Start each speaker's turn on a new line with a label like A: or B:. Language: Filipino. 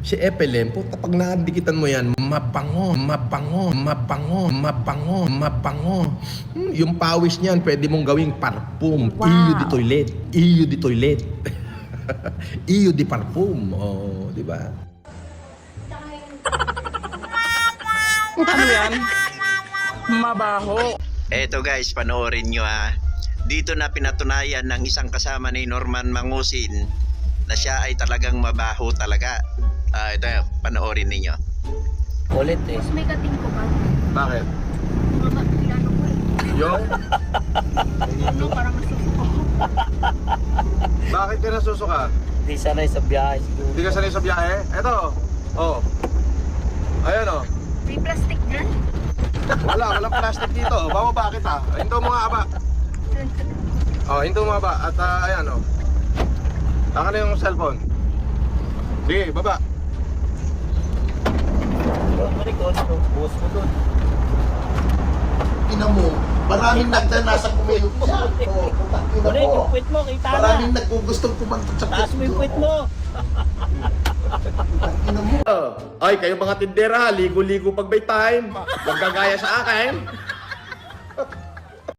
A: Si Epelem, puta, pag nadikitan mo yan, mabango, mabango, mabango, mabango, mabango. Yung pawis niyan, pwede mong gawing parfum.
B: Wow.
A: Iyo di toilet. Iyo di toilet. Iyo di parfum. Oh, di ba?
C: Ano yan? Mabaho.
D: Eto guys, panoorin nyo ha. Dito na pinatunayan ng isang kasama ni Norman Mangusin na siya ay talagang mabaho talaga. Ito, panoorin ninyo.
C: Ulit eh.
B: Mas may kating ko ba?
A: Bakit?
B: Mga kilano ko eh.
A: Yung?
B: Ano, parang nasusuko ko.
A: Bakit ka nasusuka?
C: Hindi sanay sa biyahe siguro.
A: Hindi ka sanay sa biyahe? Eto. Oh. Ayan oh.
B: May plastic dyan?
A: Walang plastic dito. Bababa kita. Hinto mo nga aba. Oh, hinto mo aba. At ayan oh. Taka na yung cellphone. Sige, baba.
C: Buhos mo doon.
E: Ina mo, maraming nasa kumayo siya. Oh, ina
C: Ulit,
E: mo.
C: yung puwit mo, kita na.
E: Maraming nagugustong pumantot sa
C: Taas mo yung puwit mo.
E: Ina mo.
A: Ay, kayo mga tindera, ligo-ligo pag may time. Huwag kagaya sa akin.